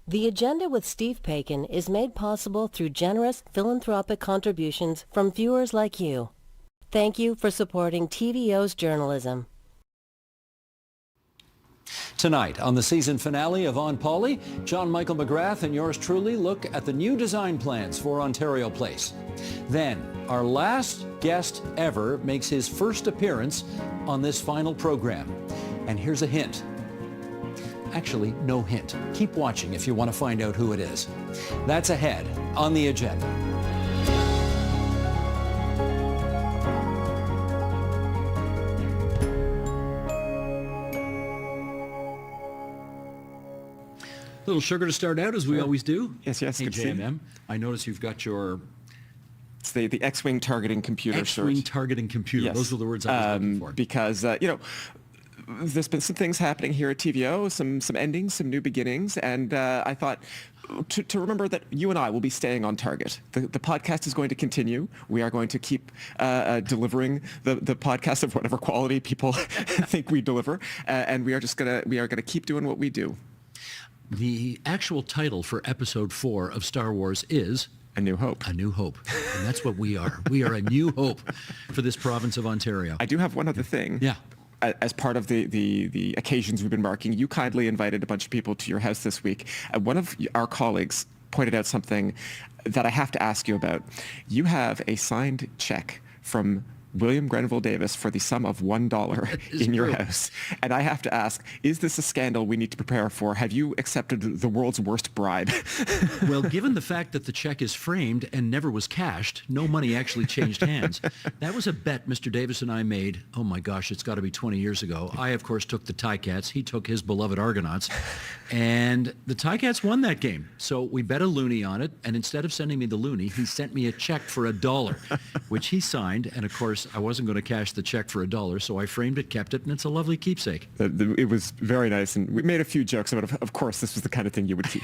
The Agenda with Steve Paikin is made possible through generous philanthropic contributions from viewers like you. Thank you for supporting TVO's journalism. Tonight, on the season finale of On Polly, John Michael McGrath and yours truly look at the new design plans for Ontario Place. Then, our last guest ever makes his first appearance on this final program. And here's a hint. Actually, no hint. Keep watching if you want to find out who it is. That's ahead on the agenda. A little sugar to start out, as we always do. Yes. Hey, Good to see you. JMM, I notice you've got your It's the X-Wing targeting computer X-Wing shirt. targeting computer. Yes. Those were the words I was looking for. Because, there's been some things happening here at TVO, some endings, some new beginnings, and I thought to remember that you and I will be staying on target. The podcast is going to continue. We are going to keep delivering the podcast of whatever quality people think we deliver, and we are gonna keep doing what we do. The actual title for episode 4 of Star Wars is A New Hope. A New Hope. And that's what we are. We are a new hope for this province of Ontario. I do have one other thing. Yeah. As part of the occasions we've been marking, you kindly invited a bunch of people to your house this week. One of our colleagues pointed out something that I have to ask you about. You have a signed check from William Grenville Davis for the sum of $1 in your house. And I have to ask, is this a scandal we need to prepare for? Have you accepted the world's worst bribe? Well, given the fact that the check is framed and never was cashed, no money actually changed hands. That was a bet Mr. Davis and I made. Oh my gosh, it's got to be 20 years ago. I, of course, took the Ticats. He took his beloved Argonauts. And the Ticats won that game. So we bet a loonie on it. And instead of sending me the loonie, he sent me a check for $1, which he signed. And of course, I wasn't going to cash the check for $1, so I framed it, kept it, and it's a lovely keepsake. It was very nice, and we made a few jokes about, of course, this was the kind of thing you would keep.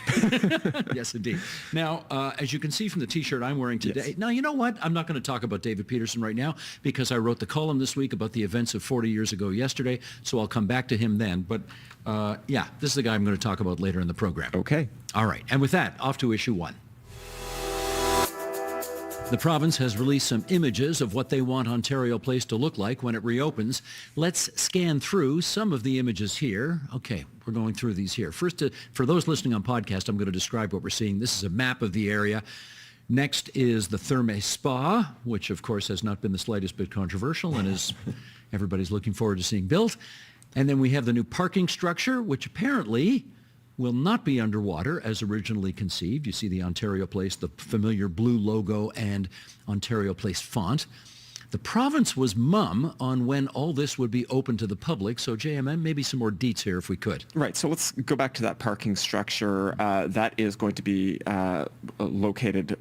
Yes, indeed. Now, as you can see from the T-shirt I'm wearing today, Yes. Now, you know what? I'm not going to talk about David Peterson right now because I wrote the column this week about the events of 40 years ago yesterday, so I'll come back to him then. But, yeah, this is the guy I'm going to talk about later in the program. Okay. All right, and with that, off to issue 1. The province has released some images of what they want Ontario Place to look like when it reopens. Let's scan through some of the images here. Okay, we're going through these here. First, for those listening on podcast, I'm going to describe what we're seeing. This is a map of the area. Next is the Therme Spa, which of course has not been the slightest bit controversial and is everybody's looking forward to seeing built. And then we have the new parking structure, which apparently will not be underwater as originally conceived. You see the Ontario Place, the familiar blue logo and Ontario Place font. The province was mum on when all this would be open to the public. So JMM, maybe some more deets here if we could. Right. So let's go back to that parking structure. That is going to be located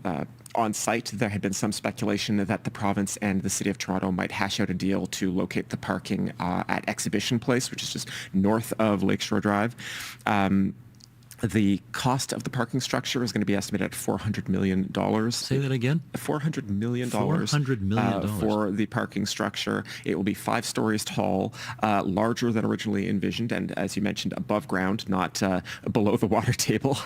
on site. There had been some speculation that the province and the City of Toronto might hash out a deal to locate the parking at Exhibition Place, which is just north of Lakeshore Drive. The cost of the parking structure is going to be estimated at $400 million. Say that again? $400 million. $400 million. For the parking structure. It will be 5 stories tall, larger than originally envisioned, and as you mentioned, above ground, not below the water table.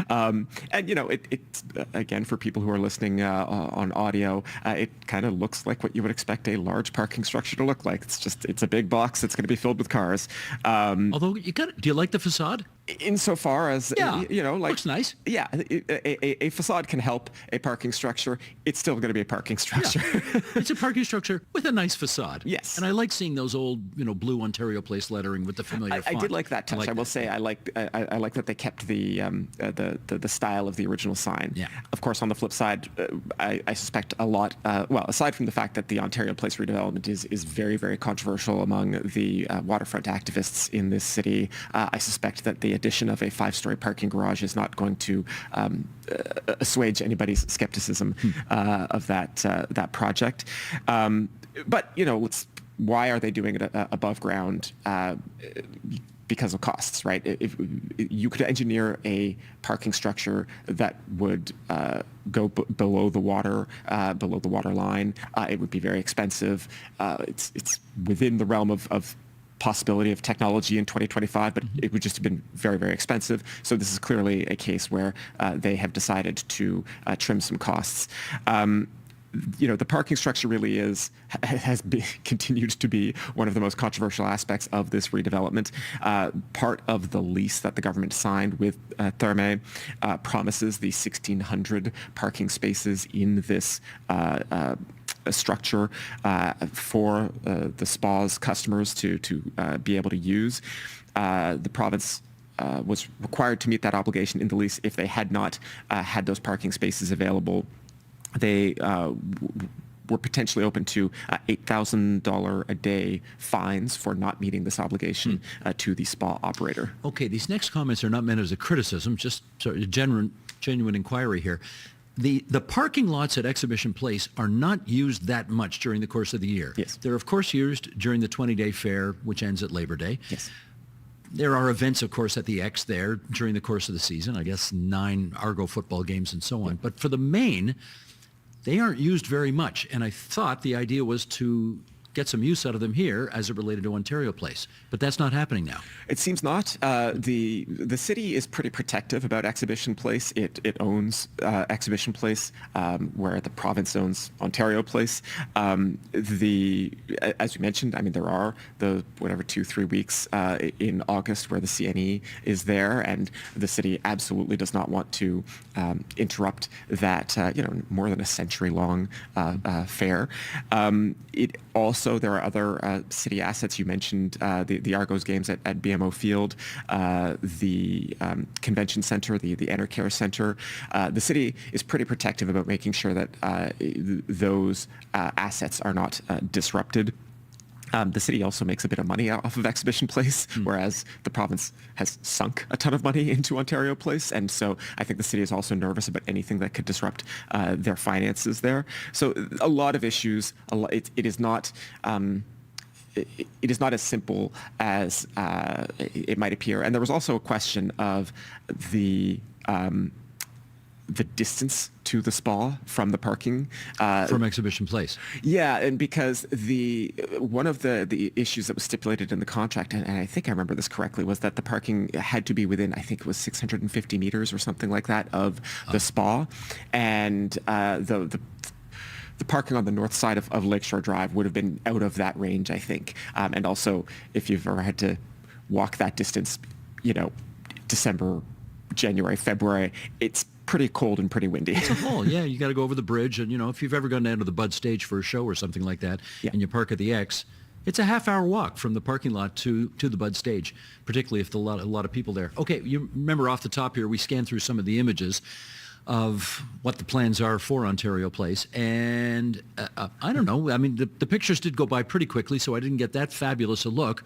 And, it's again, for people who are listening on audio, it kind of looks like what you would expect a large parking structure to look like. It's a big box that's going to be filled with cars. Although, do you like the facade? Insofar as, looks nice. Yeah, a facade can help a parking structure. It's still going to be a parking structure. Yeah. It's a parking structure with a nice facade. Yes. And I like seeing those old, blue Ontario Place lettering with the familiar font. I did like that touch. I will say I like that they kept the style of the original sign. Yeah. Of course, on the flip side, I suspect a lot. Aside from the fact that the Ontario Place redevelopment is very, very controversial among the waterfront activists in this city, I suspect that the addition of a 5-story parking garage is not going to assuage anybody's skepticism of that project. But why are they doing it above ground? Because of costs, right? If you could engineer a parking structure that would go below the water line, it would be very expensive. It's within the realm of possibility of technology in 2025, but it would just have been very, very expensive. So this is clearly a case where they have decided to trim some costs. The parking structure really continued to be one of the most controversial aspects of this redevelopment. Part of the lease that the government signed with Therme promises the 1,600 parking spaces in this structure for the spa's customers to be able to use. The province was required to meet that obligation in the lease. If they had not had those parking spaces available, they were potentially open to $8,000 a day fines for not meeting this obligation to the spa operator. Okay, these next comments are not meant as a criticism, just sort of genuine inquiry here. The parking lots at Exhibition Place are not used that much during the course of the year. Yes. They're, of course, used during the 20-day fair, which ends at Labor Day. Yes. There are events, of course, at the X there during the course of the season, I guess 9 Argo football games and so on. But for the main, they aren't used very much, and I thought the idea was to get some use out of them here as it related to Ontario Place. But that's not happening now. It seems not. The city is pretty protective about Exhibition Place. It owns Exhibition Place, where the province owns Ontario Place. As you mentioned, I mean, there are the 2-3 weeks in August where the CNE is there, and the city absolutely does not want to interrupt that more than a century-long fair. There are other city assets. You mentioned the Argos games at BMO Field, the convention center, the Enercare Center. The city is pretty protective about making sure that those assets are not disrupted. The city also makes a bit of money off of Exhibition Place, whereas the province has sunk a ton of money into Ontario Place. And so I think the city is also nervous about anything that could disrupt their finances there. So a lot of issues. It is not as simple as it might appear. And there was also a question of the distance to the spa from the parking. From Exhibition Place. Yeah, and because one of the issues that was stipulated in the contract, and I think I remember this correctly, was that the parking had to be within, I think it was 650 meters or something like that of the spa. And the parking on the north side of Lakeshore Drive would have been out of that range, I think. And also, if you've ever had to walk that distance, December, January, February, it's pretty cold and pretty windy. It's a haul, yeah. You got to go over the bridge, and if you've ever gone down to the Bud Stage for a show or something like that, and you park at the X, it's a half-hour walk from the parking lot to the Bud Stage, particularly if a lot of people there. Okay, you remember off the top here, we scanned through some of the images of what the plans are for Ontario Place, and I don't know. I mean, the pictures did go by pretty quickly, so I didn't get that fabulous a look.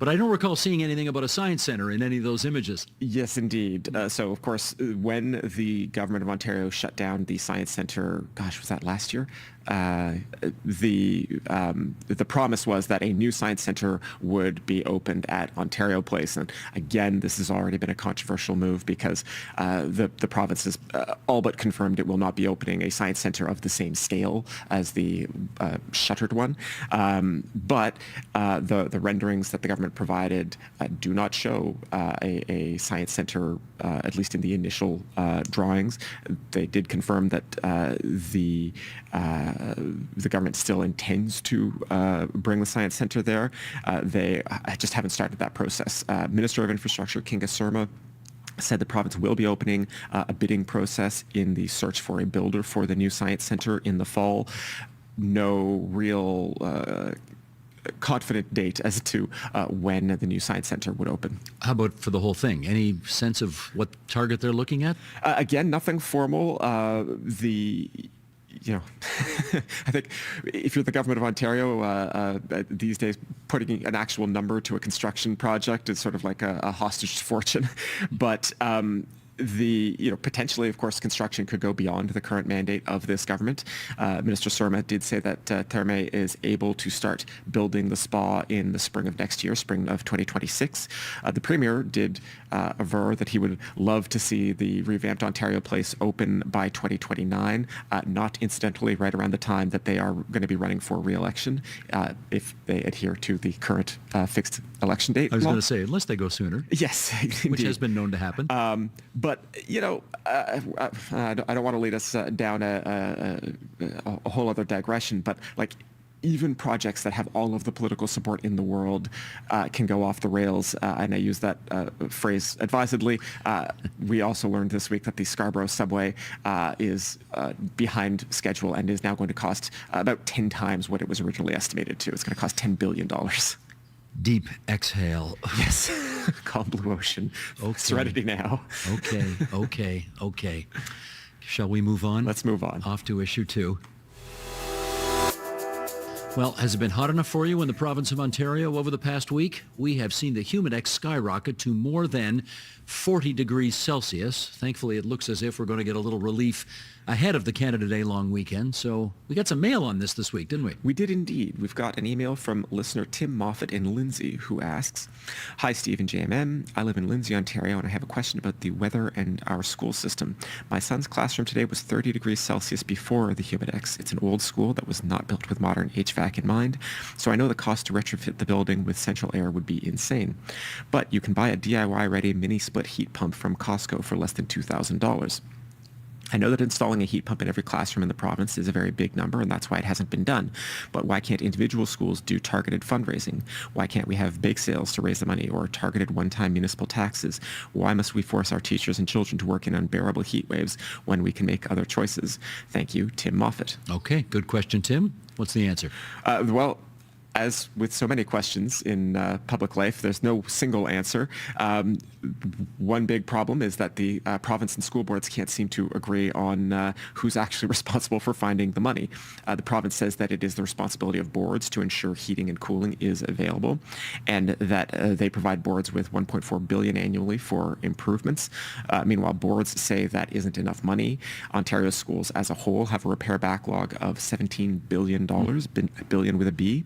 But I don't recall seeing anything about a science center in any of those images. Yes, indeed. So, of course, when the government of Ontario shut down the science center, was that last year? The promise was that a new science center would be opened at Ontario Place. And again, this has already been a controversial move because the province has all but confirmed it will not be opening a science center of the same scale as the shuttered one. But the renderings that the government provided do not show a science center, at least in the initial drawings. They did confirm that the government still intends to bring the science center there. They just haven't started that process. Minister of Infrastructure Kinga Surma said the province will be opening a bidding process in the search for a builder for the new science center in the fall. No real confident date as to when the new science center would open. How about for the whole thing? Any sense of what target they're looking at? Again, nothing formal. I think if you're the government of Ontario these days, putting an actual number to a construction project is sort of like a hostage fortune. But potentially, of course, construction could go beyond the current mandate of this government. Minister Surma did say that Therme is able to start building the spa in the spring of next year, spring of 2026. The Premier did aver that he would love to see the revamped Ontario Place open by 2029, not incidentally right around the time that they are going to be running for re-election, if they adhere to the current fixed election date. I was going to say, unless they go sooner. Yes, indeed. Which has been known to happen. But, I don't want to lead us down a whole other digression, but like even projects that have all of the political support in the world can go off the rails, and I use that phrase advisedly. We also learned this week that the Scarborough subway is behind schedule and is now going to cost about 10 times what it was originally estimated to. It's going to cost $10 billion. Deep exhale. Yes. Calm blue ocean. Okay. Serenity now. Okay. Shall we move on? Let's move on. Off to issue 2. Well, has it been hot enough for you in the province of Ontario over the past week? We have seen the humidex skyrocket to more than 40 degrees Celsius. Thankfully, it looks as if we're going to get a little relief ahead of the Canada Day long weekend. So we got some mail on this week, didn't we? We did indeed. We've got an email from listener Tim Moffat in Lindsay, who asks, "Hi, Steve and JMM. I live in Lindsay, Ontario, and I have a question about the weather and our school system. My son's classroom today was 30 degrees Celsius before the humidex. It's an old school that was not built with modern HVAC in mind, so I know the cost to retrofit the building with central air would be insane. But you can buy a DIY-ready mini-split heat pump from Costco for less than $2,000. I know that installing a heat pump in every classroom in the province is a very big number, and that's why it hasn't been done. But why can't individual schools do targeted fundraising? Why can't we have bake sales to raise the money or targeted one-time municipal taxes? Why must we force our teachers and children to work in unbearable heat waves when we can make other choices? Thank you, Tim Moffat." Okay, good question, Tim. What's the answer? Well, as with so many questions in public life, there's no single answer. One big problem is that the province and school boards can't seem to agree on who's actually responsible for finding the money. The province says that it is the responsibility of boards to ensure heating and cooling is available, and that they provide boards with $1.4 billion annually for improvements. Meanwhile, boards say that isn't enough money. Ontario schools as a whole have a repair backlog of $17 billion, billion with a B.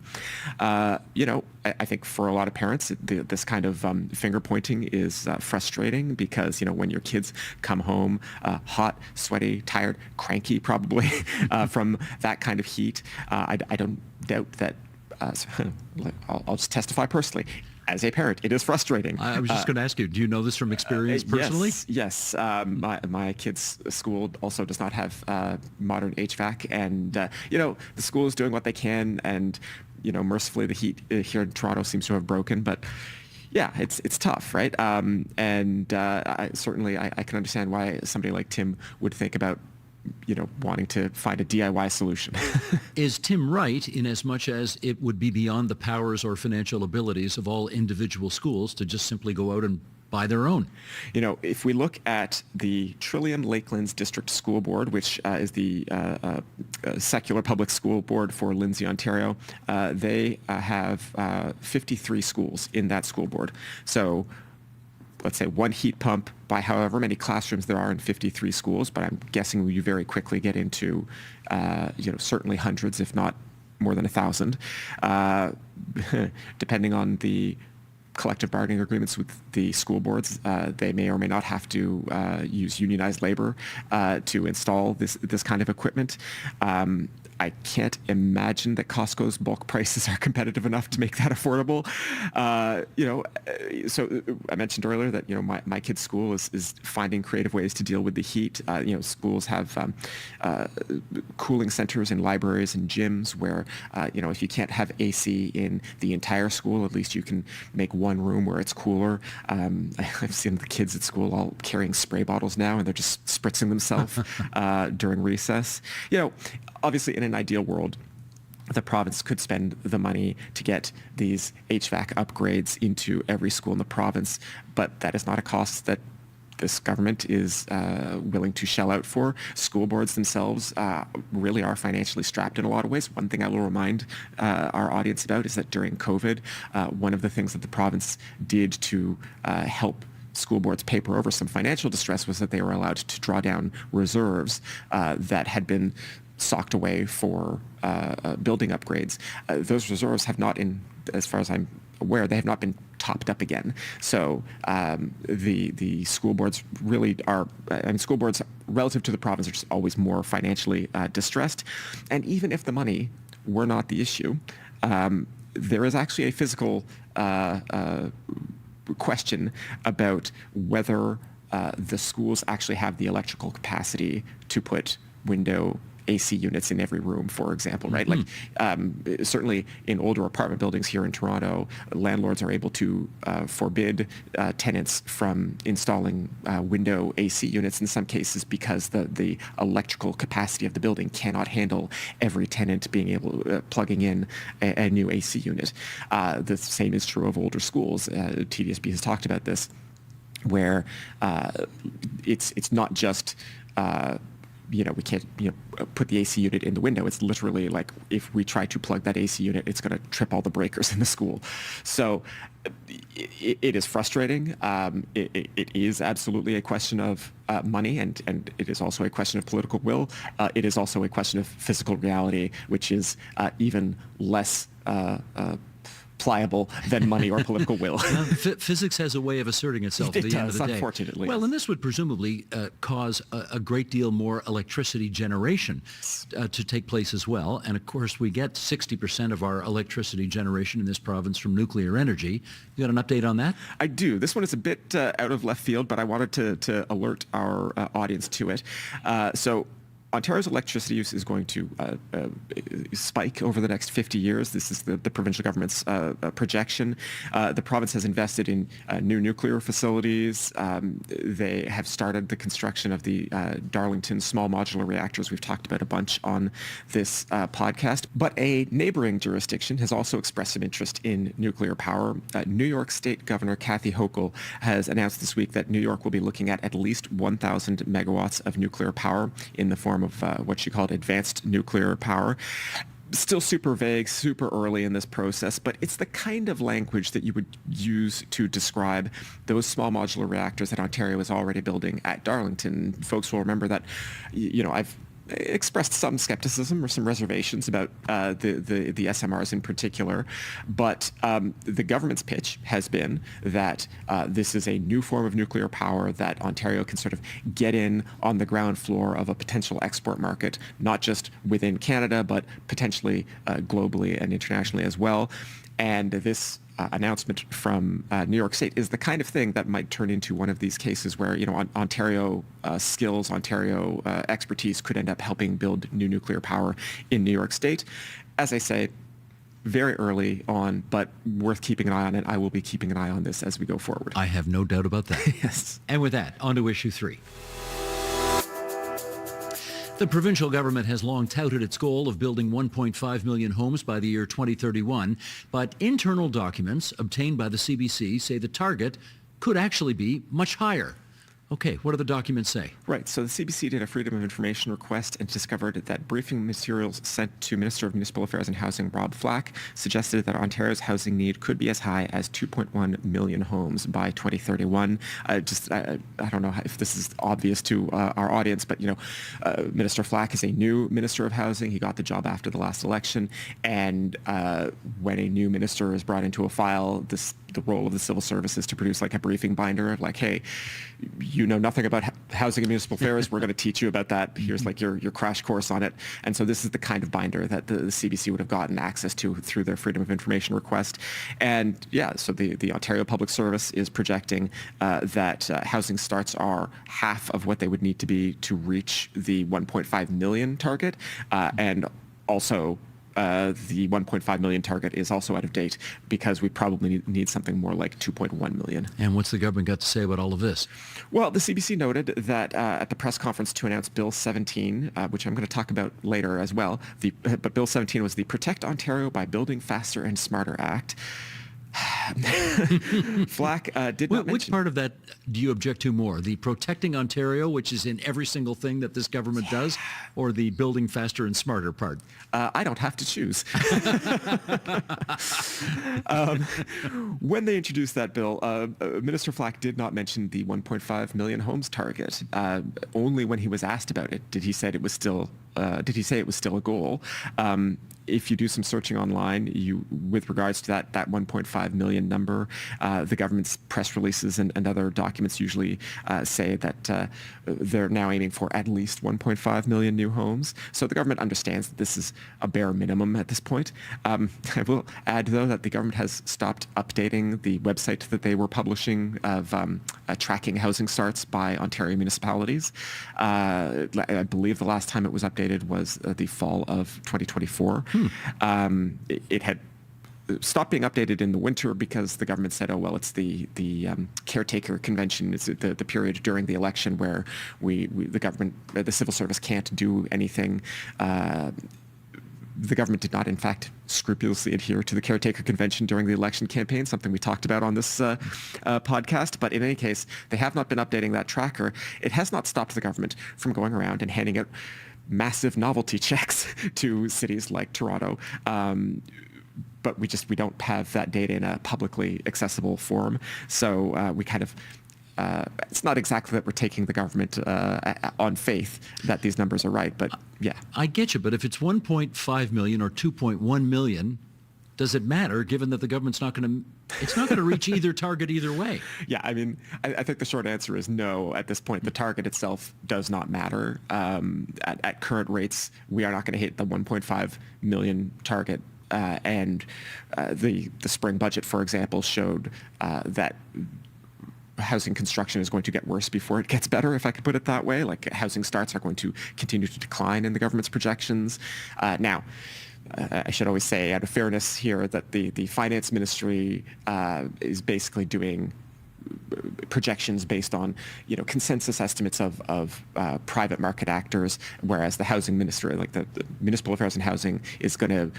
I think for a lot of parents, this kind of finger pointing is frustrating because, when your kids come home hot, sweaty, tired, cranky probably from that kind of heat, I don't doubt that, I'll just testify personally. As a parent, it is frustrating. I was just going to ask you, do you know this from experience personally? Yes. My kid's school also does not have modern HVAC, and, the school is doing what they can, and, mercifully the heat here in Toronto seems to have broken, but yeah, it's tough, right? And I can understand why somebody like Tim would think about wanting to find a DIY solution. Is Tim right in as much as it would be beyond the powers or financial abilities of all individual schools to just simply go out and buy their own? If we look at the Trillium Lakelands District School Board, which is the secular public school board for Lindsay, Ontario, they have 53 schools in that school board. So let's say one heat pump by however many classrooms there are in 53 schools, but I'm guessing you very quickly get into, certainly hundreds, if not more than 1,000, depending on the collective bargaining agreements with the school boards. They may or may not have to use unionized labor to install this kind of equipment. I can't imagine that Costco's bulk prices are competitive enough to make that affordable. So I mentioned earlier that, my kid's school is finding creative ways to deal with the heat. Schools have cooling centers and libraries and gyms where, if you can't have AC in the entire school, at least you can make one room where it's cooler. I've seen the kids at school all carrying spray bottles now, and they're just spritzing themselves during recess. Obviously, in an ideal world, the province could spend the money to get these HVAC upgrades into every school in the province, but that is not a cost that this government is willing to shell out for. School boards themselves really are financially strapped in a lot of ways. One thing I will remind our audience about is that during COVID, one of the things that the province did to help school boards paper over some financial distress was that they were allowed to draw down reserves that had been socked away for building upgrades. Those reserves have not, as far as I'm aware, they have not been topped up again. So the school boards really are, school boards relative to the province are just always more financially distressed. And even if the money were not the issue, there is actually a physical question about whether the schools actually have the electrical capacity to put window AC units in every room, for example, right? Like certainly in older apartment buildings here in Toronto, landlords are able to forbid tenants from installing window AC units in some cases because the electrical capacity of the building cannot handle every tenant being able plugging in a new AC unit. The same is true of older schools. TDSB has talked about this, where it's not just we can't put the AC unit in the window. It's literally like if we try to plug that AC unit, it's going to trip all the breakers in the school. So it is frustrating. It is absolutely a question of money, and it is also a question of political will. It is also a question of physical reality, which is even less pliable than money or political will. Well, physics has a way of asserting itself at the end of the day. Unfortunately. Well, and this would presumably cause a great deal more electricity generation to take place as well. And of course, we get 60% of our electricity generation in this province from nuclear energy. You got an update on that? I do. This one is a bit out of left field, but I wanted to alert our audience to it. So Ontario's electricity use is going to spike over the next 50 years. This is the provincial government's projection. The province has invested in new nuclear facilities. They have started the construction of the Darlington small modular reactors. We've talked about a bunch on this podcast. But a neighboring jurisdiction has also expressed some interest in nuclear power. New York State Governor Kathy Hochul has announced this week that New York will be looking at least 1,000 megawatts of nuclear power in the form of what she called advanced nuclear power. Still super vague, super early in this process, but it's the kind of language that you would use to describe those small modular reactors that Ontario is already building at Darlington. Folks will remember that, I've expressed some skepticism or some reservations about the SMRs in particular, but the government's pitch has been that this is a new form of nuclear power that Ontario can sort of get in on the ground floor of a potential export market, not just within Canada, but potentially globally and internationally as well. And this announcement from New York State is the kind of thing that might turn into one of these cases where, Ontario skills, Ontario expertise could end up helping build new nuclear power in New York State. As I say, very early on, but worth keeping an eye on it. I will be keeping an eye on this as we go forward. I have no doubt about that. Yes. And with that, on to issue 3. The provincial government has long touted its goal of building 1.5 million homes by the year 2031, but internal documents obtained by the CBC say the target could actually be much higher. Okay, what do the documents say? Right, so the CBC did a Freedom of Information request and discovered that briefing materials sent to Minister of Municipal Affairs and Housing Rob Flack suggested that Ontario's housing need could be as high as 2.1 million homes by 2031. I don't know if this is obvious to our audience, but Minister Flack is a new Minister of Housing. He got the job after the last election, and when a new minister is brought into a file, the role of the civil service is to produce like a briefing binder, like, hey, you know nothing about housing and municipal affairs. We're going to teach you about that. Here's like your crash course on it. And so this is the kind of binder that the CBC would have gotten access to through their Freedom of Information request. And yeah, so the Ontario Public Service is projecting that housing starts are half of what they would need to be to reach the 1.5 million target. And also, the 1.5 million target is also out of date because we probably need something more like 2.1 million. And what's the government got to say about all of this? Well, the CBC noted that at the press conference to announce Bill 17, which I'm going to talk about later as well, but Bill 17 was the Protect Ontario by Building Faster and Smarter Act. Flack did not mention... Which part of that do you object to more? The Protecting Ontario, which is in every single thing that this government does, or the Building Faster and Smarter part? I don't have to choose. When they introduced that bill, Minister Flack did not mention the 1.5 million homes target. Only when he was asked about it did he say it was still did he say it was still a goal? If you do some searching online, with regards to that 1.5 million number, the government's press releases and other documents usually say that they're now aiming for at least 1.5 million new homes. So the government understands that this is a bare minimum at this point. I will add, though, that the government has stopped updating the website that they were publishing of tracking housing starts by Ontario municipalities. I believe the last time it was updated was the fall of 2024. It had stopped being updated in the winter because the government said, oh, well, it's the caretaker convention. It's the period during the election where the government, the civil service can't do anything. The government did not, in fact, scrupulously adhere to the caretaker convention during the election campaign, something we talked about on this podcast. But in any case, they have not been updating that tracker. It has not stopped the government from going around and handing out massive novelty checks to cities like Toronto. But we don't have that data in a publicly accessible form. So we kind of, it's not exactly that we're taking the government on faith that these numbers are right, but yeah. I get you, but if it's 1.5 million or 2.1 million, does it matter, given that the government's not going to reach either target either way? Yeah, I mean, I think the short answer is no at this point. The target itself does not matter. At current rates, we are not going to hit the 1.5 million target. And the spring budget, for example, showed that housing construction is going to get worse before it gets better, if I could put it that way. Like, housing starts are going to continue to decline in the government's projections. Now, I should always say, out of fairness here, that the finance ministry is basically doing projections based on, consensus estimates of private market actors, whereas the housing ministry, like the municipal affairs and housing, is going to,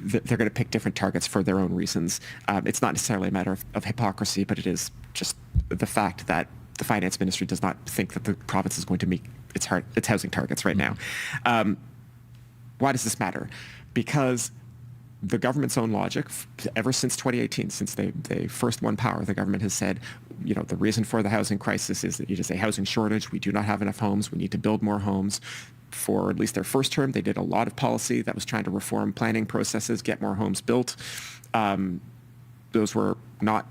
they're going to pick different targets for their own reasons. It's not necessarily a matter of hypocrisy, but it is just the fact that the finance ministry does not think that the province is going to meet its housing targets right now. Why does this matter? Because the government's own logic, ever since 2018, since they first won power, the government has said, the reason for the housing crisis is that it is a housing shortage. We do not have enough homes. We need to build more homes. For at least their first term, they did a lot of policy that was trying to reform planning processes, get more homes built. Those were not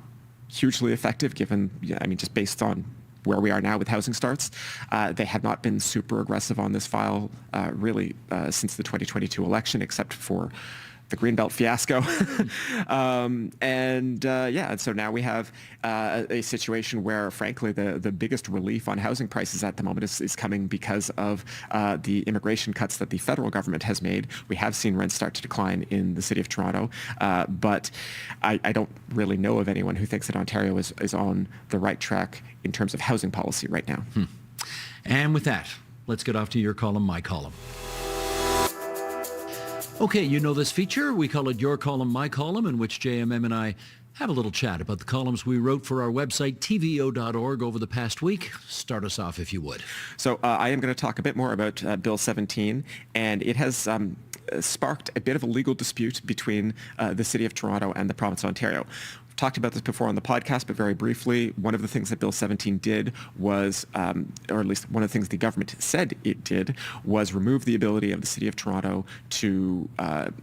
hugely effective, given, just based on where we are now with housing starts. They have not been super aggressive on this file, really, since the 2022 election, except for the Greenbelt fiasco. And so now we have a situation where, frankly, the biggest relief on housing prices at the moment is coming because of the immigration cuts that the federal government has made. We have seen rents start to decline in the city of Toronto, but I don't really know of anyone who thinks that Ontario is on the right track in terms of housing policy right now. And with that, let's get off to your column, my column. Okay, you know this feature. We call it Your Column, My Column, in which JMM and I have a little chat about the columns we wrote for our website, TVO.org, over the past week. Start us off, if you would. So I am going to talk a bit more about Bill 17, and it has sparked a bit of a legal dispute between the City of Toronto and the Province of Ontario. Talked about this before on the podcast, but very briefly, one of the things that Bill 17 did was, or at least one of the things the government said it did, was remove the ability of the City of Toronto to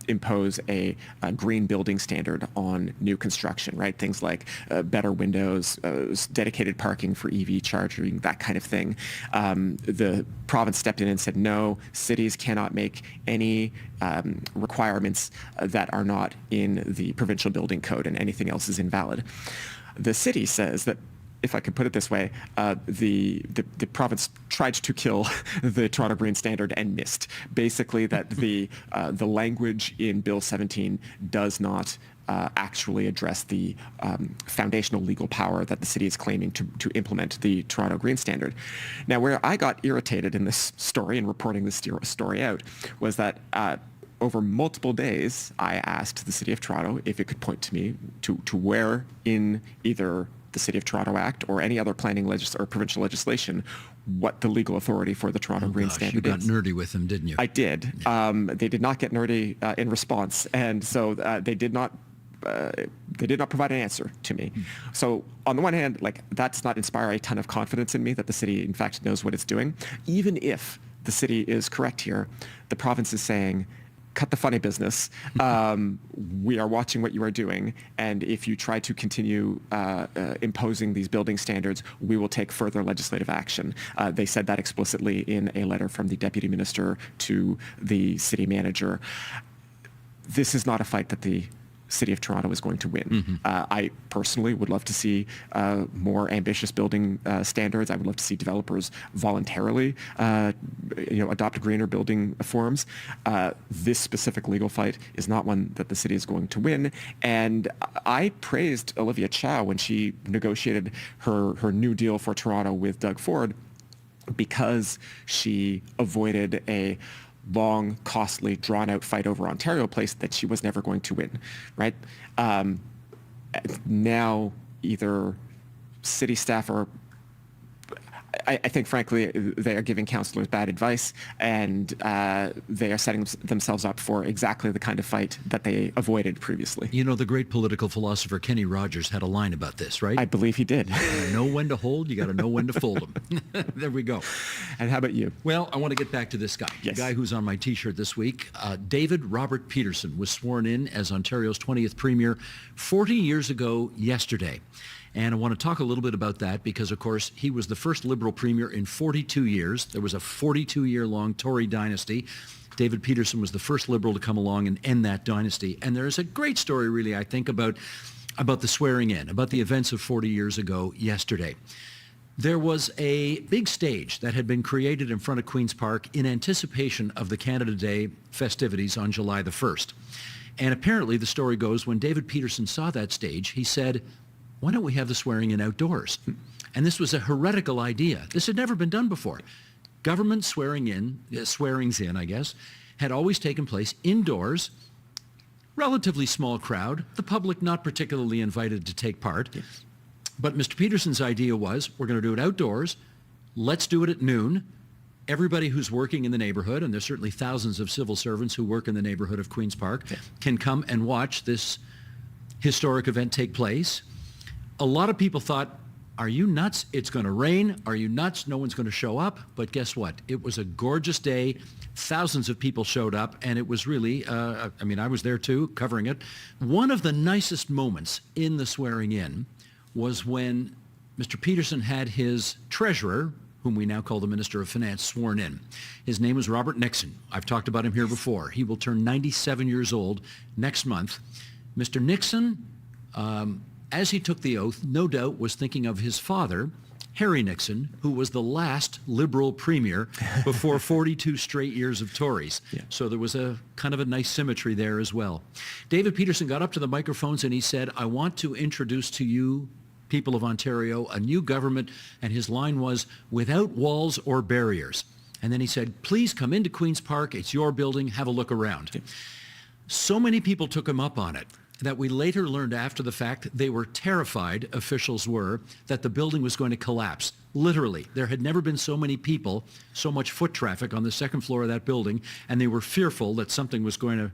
impose a green building standard on new construction, right? Things like better windows, dedicated parking for EV charging, that kind of thing. The province stepped in and said, no, cities cannot make any requirements that are not in the provincial building code, and anything else is invalid. The city says that, if I could put it this way, the province tried to kill the Toronto Green Standard and missed. Basically, that the language in Bill 17 does not actually address the foundational legal power that the city is claiming to implement the Toronto Green Standard. Now, where I got irritated in this story and reporting this story out was that over multiple days, I asked the City of Toronto if it could point to me to where in either the City of Toronto Act or any other planning or provincial legislation what the legal authority for the Toronto Green Standard is. You got nerdy with them, didn't you? I did. They did not get nerdy in response, and so they did not they did not provide an answer to me. So on the one hand, like, that's not inspire a ton of confidence in me that the city, in fact, knows what it's doing. Even if the city is correct here, the province is saying, cut the funny business. We are watching what you are doing, and if you try to continue imposing these building standards, we will take further legislative action. They said that explicitly in a letter from the deputy minister to the city manager. This is not a fight that the City of Toronto is going to win. I personally would love to see more ambitious building standards. I would love to see developers voluntarily, adopt greener building forms. This specific legal fight is not one that the city is going to win. And I praised Olivia Chow when she negotiated her new deal for Toronto with Doug Ford, because she avoided a long, costly, drawn-out fight over Ontario Place that she was never going to win, right? Now, either city staff or I think, frankly, they are giving councillors bad advice, and they are setting themselves up for exactly the kind of fight that they avoided previously. You know, the great political philosopher Kenny Rogers had a line about this, right? I believe he did. You gotta know when to hold, you got to know when to fold them. There we go. And how about you? Well, I want to get back to this guy, Yes. the guy who's on my T-shirt this week. David Robert Peterson was sworn in as Ontario's 20th Premier 40 years ago yesterday. And I want to talk a little bit about that because, of course, he was the first Liberal Premier in 42 years. There was a 42-year-long Tory dynasty. David Peterson was the first Liberal to come along and end that dynasty. And there's a great story, really, I think, about the swearing in, about the events of 40 years ago yesterday. There was a big stage that had been created in front of Queen's Park in anticipation of the Canada Day festivities on July the 1st. And apparently, the story goes, when David Peterson saw that stage, he said, why don't we have the swearing in outdoors? And this was a heretical idea. This had never been done before. Government swearings in, I guess, had always taken place indoors, relatively small crowd, the public not particularly invited to take part. Yes. But Mr. Peterson's idea was, we're going to do it outdoors. Let's do it at noon. Everybody who's working in the neighborhood, and there's certainly thousands of civil servants who work in the neighborhood of Queen's Park, can come and watch this historic event take place. A lot of people thought, are you nuts? It's going to rain. Are you nuts? No one's going to show up. But guess what? It was a gorgeous day. Thousands of people showed up, and it was really, I was there too, covering it. One of the nicest moments in the swearing in was when Mr. Peterson had his treasurer, whom we now call the Minister of Finance, sworn in. His name was Robert Nixon. I've talked about him here before. He will turn 97 years old next month. Mr. Nixon, as he took the oath, no doubt was thinking of his father, Harry Nixon, who was the last Liberal Premier before 42 straight years of Tories. Yeah. So there was a kind of a nice symmetry there as well. David Peterson got up to the microphones and he said, I want to introduce to you, people of Ontario, a new government, and his line was, without walls or barriers. And then he said, please come into Queen's Park, it's your building, have a look around. Yeah. So many people took him up on it that we later learned after the fact they were terrified, officials were, that the building was going to collapse. Literally, there had never been so many people, so much foot traffic on the second floor of that building, and they were fearful that something was going to,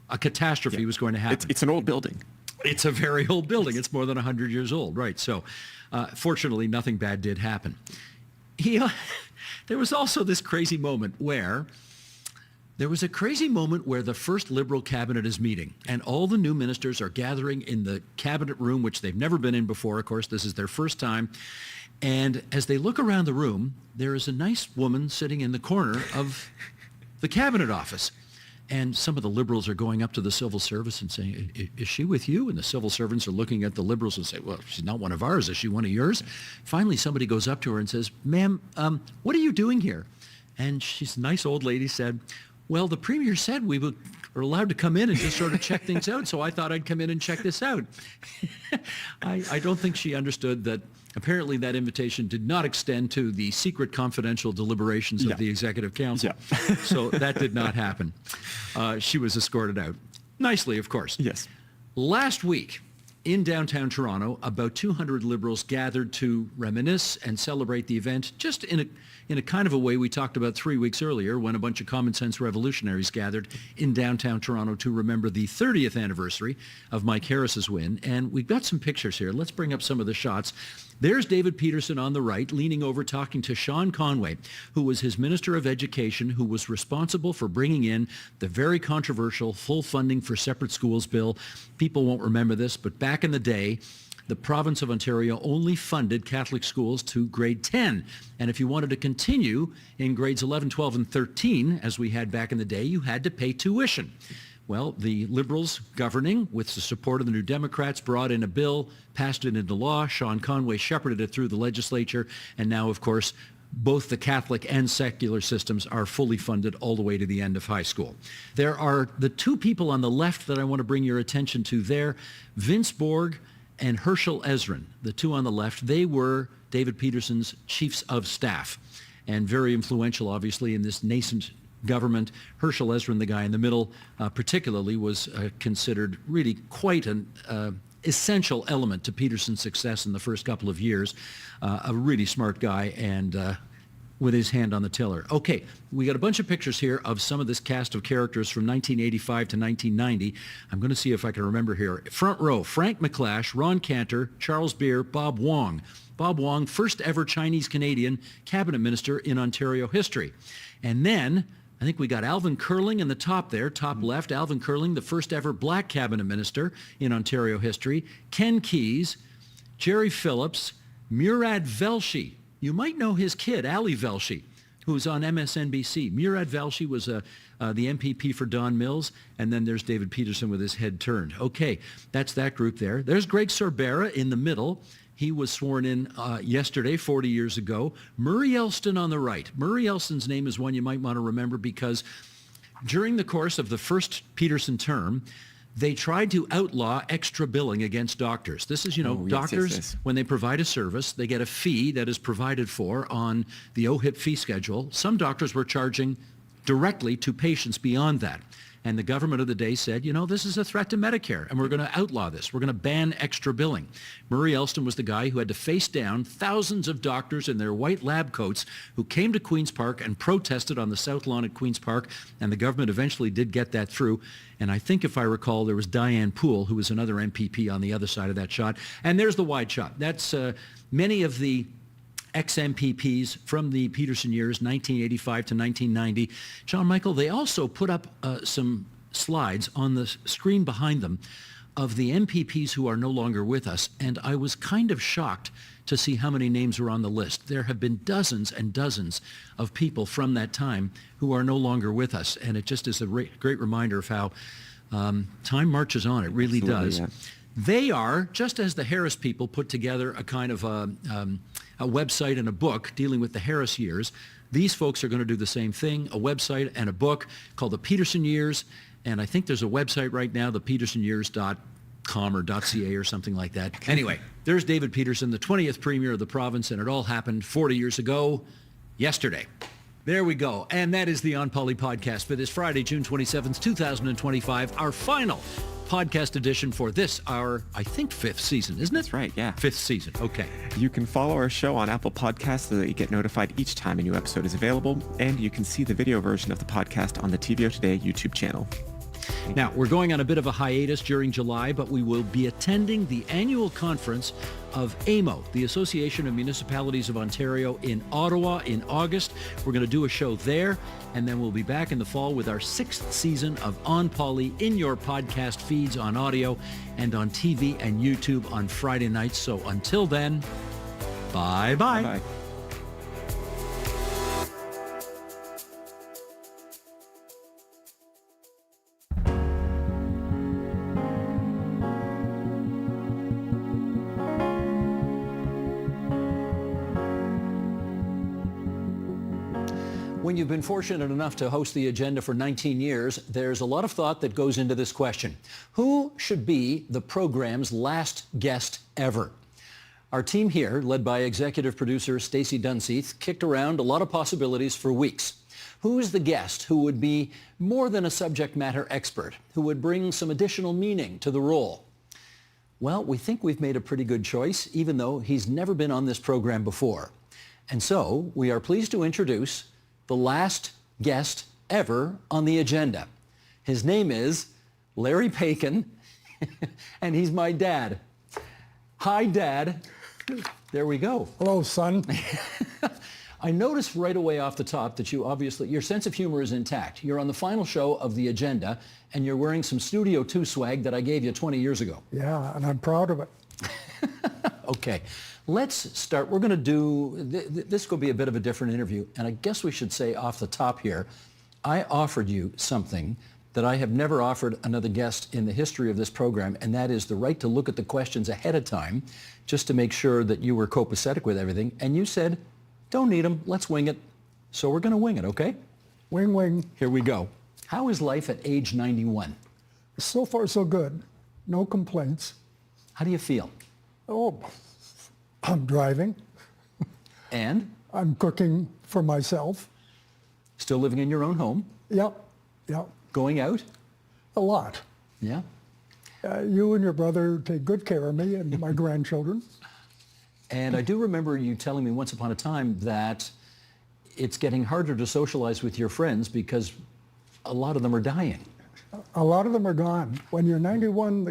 a catastrophe was going to happen. It's an old building. It's a very old building. It's more than 100 years old, right? So fortunately, nothing bad did happen. There was also this crazy moment where the first Liberal cabinet is meeting, and all the new ministers are gathering in the cabinet room, which they've never been in before. Of course, this is their first time. And as they look around the room, there is a nice woman sitting in the corner of the cabinet office. And some of the Liberals are going up to the civil service and saying, is she with you? And the civil servants are looking at the Liberals and say, well, she's not one of ours. Is she one of yours? Finally, somebody goes up to her and says, ma'am, what are you doing here? And she's a nice old lady, said, well, the Premier said we were allowed to come in and just sort of check things out, so I thought I'd come in and check this out. I don't think she understood that apparently that invitation did not extend to the secret confidential deliberations of the Executive Council. Yeah. So that did not happen. She was escorted out. Nicely, of course. Yes. Last week, in downtown Toronto, about 200 Liberals gathered to reminisce and celebrate the event, just in a kind of a way we talked about 3 weeks earlier when a bunch of common sense revolutionaries gathered in downtown Toronto to remember the 30th anniversary of Mike Harris's win. And we've got some pictures here. Let's bring up some of the shots. There's David Peterson on the right, leaning over talking to Sean Conway, who was his Minister of Education, who was responsible for bringing in the very controversial full funding for separate schools bill. People won't remember this, but back in the day, the province of Ontario only funded Catholic schools to grade 10. And if you wanted to continue in grades 11, 12, and 13, as we had back in the day, you had to pay tuition. Well, the Liberals governing, with the support of the New Democrats, brought in a bill, passed it into law. Sean Conway shepherded it through the legislature. And now, of course, both the Catholic and secular systems are fully funded all the way to the end of high school. There are the two people on the left that I want to bring your attention to there, Vince Borg and Herschel Ezrin. The two on the left, they were David Peterson's chiefs of staff and very influential, obviously, in this nascent government. Herschel Ezrin, the guy in the middle, particularly, was considered really quite an essential element to Peterson's success in the first couple of years. A really smart guy and with his hand on the tiller. Okay, we got a bunch of pictures here of some of this cast of characters from 1985 to 1990. I'm going to see if I can remember here. Front row, Frank McClash, Ron Cantor, Charles Beer, Bob Wong. Bob Wong, first ever Chinese-Canadian cabinet minister in Ontario history. And then I think we got Alvin Curling in the top there, top left. Alvin Curling, the first ever black cabinet minister in Ontario history. Ken Keyes, Jerry Phillips, Murad Velshi. You might know his kid, Ali Velshi, who's on MSNBC. Murad Velshi was the MPP for Don Mills, and then there's David Peterson with his head turned. Okay, that's that group there. There's Greg Sorbera in the middle. He was sworn in yesterday, 40 years ago. Murray Elston on the right. Murray Elston's name is one you might want to remember because during the course of the first Peterson term, they tried to outlaw extra billing against doctors. This is, doctors, yes. When they provide a service, they get a fee that is provided for on the OHIP fee schedule. Some doctors were charging directly to patients beyond that. And the government of the day said, this is a threat to Medicare, and we're going to outlaw this. We're going to ban extra billing. Murray Elston was the guy who had to face down thousands of doctors in their white lab coats who came to Queen's Park and protested on the South Lawn at Queen's Park, and the government eventually did get that through. And I think, if I recall, there was Diane Poole, who was another MPP on the other side of that shot. And there's the wide shot. That's many of the ex-MPPs from the Peterson years, 1985 to 1990. John Michael, they also put up some slides on the screen behind them of the MPPs who are no longer with us, and I was kind of shocked to see how many names were on the list. There have been dozens and dozens of people from that time who are no longer with us, and it just is a great reminder of how time marches on. It really does. Yeah. They are, just as the Harris people put together a kind of a website and a book dealing with the Harris years, these folks are going to do the same thing, a website and a book called the Peterson Years. And I think there's a website right now, the petersonyears.com or .ca or something like that. Anyway, there's David Peterson, the 20th Premier of the province, and it all happened 40 years ago, yesterday. There we go. And that is the On Poly podcast for this Friday, June 27th, 2025, our final podcast edition for this, our, I think, fifth season, isn't it? That's right, yeah. Fifth season, okay. You can follow our show on Apple Podcasts so that you get notified each time a new episode is available, and you can see the video version of the podcast on the TVO Today YouTube channel. Now, we're going on a bit of a hiatus during July, but we will be attending the annual conference of AMO, the Association of Municipalities of Ontario, in Ottawa in August. We're going to do a show there, and then we'll be back in the fall with our sixth season of On Poly in your podcast feeds on audio and on TV and YouTube on Friday nights. So until then, bye-bye. Bye-bye. When you've been fortunate enough to host the agenda for 19 years, there's a lot of thought that goes into this question. Who should be the program's last guest ever? Our team here, led by executive producer Stacey Dunseith, kicked around a lot of possibilities for weeks. Who is the guest who would be more than a subject matter expert, who would bring some additional meaning to the role? Well, we think we've made a pretty good choice, even though he's never been on this program before. And so we are pleased to introduce the last guest ever on the agenda. His name is Larry Paikin, and he's my dad. Hi, Dad. There we go. Hello, son. I noticed right away off the top that your sense of humor is intact. You're on the final show of the agenda, and you're wearing some Studio 2 swag that I gave you 20 years ago. Yeah, and I'm proud of it. Okay, let's start. We're going to do, this will be a bit of a different interview, and I guess we should say off the top here, I offered you something that I have never offered another guest in the history of this program, and that is the right to look at the questions ahead of time, just to make sure that you were copacetic with everything, and you said, don't need them, let's wing it. So we're going to wing it, okay? Wing, wing. Here we go. How is life at age 91? So far, so good. No complaints. How do you feel? Oh, I'm driving. And? I'm cooking for myself. Still living in your own home? Yep, yep. Going out? A lot. Yeah. You and your brother take good care of me and my grandchildren. And I do remember you telling me once upon a time that it's getting harder to socialize with your friends because a lot of them are dying. A lot of them are gone. When you're 91,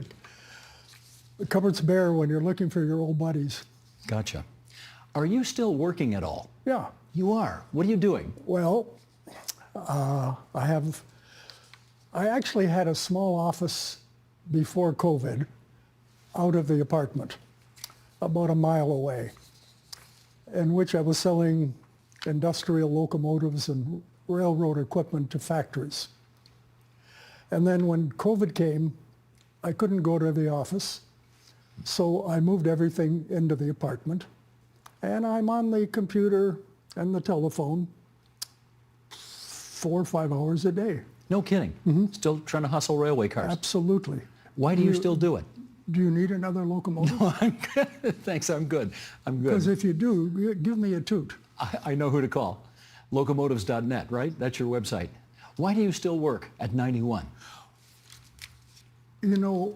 the cupboard's bare when you're looking for your old buddies. Gotcha. Are you still working at all? Yeah. You are. What are you doing? Well, I actually had a small office before COVID out of the apartment, about a mile away, in which I was selling industrial locomotives and railroad equipment to factories. And then when COVID came, I couldn't go to the office, so I moved everything into the apartment, and I'm on the computer and the telephone 4 or 5 hours a day. No kidding. Mm-hmm. Still trying to hustle railway cars. Absolutely. Why do you still do it? Do you need another locomotive? No, I'm good. Thanks, I'm good. I'm good. Because if you do, give me a toot. I know who to call. Locomotives.net, right? That's your website. Why do you still work at 91? You know,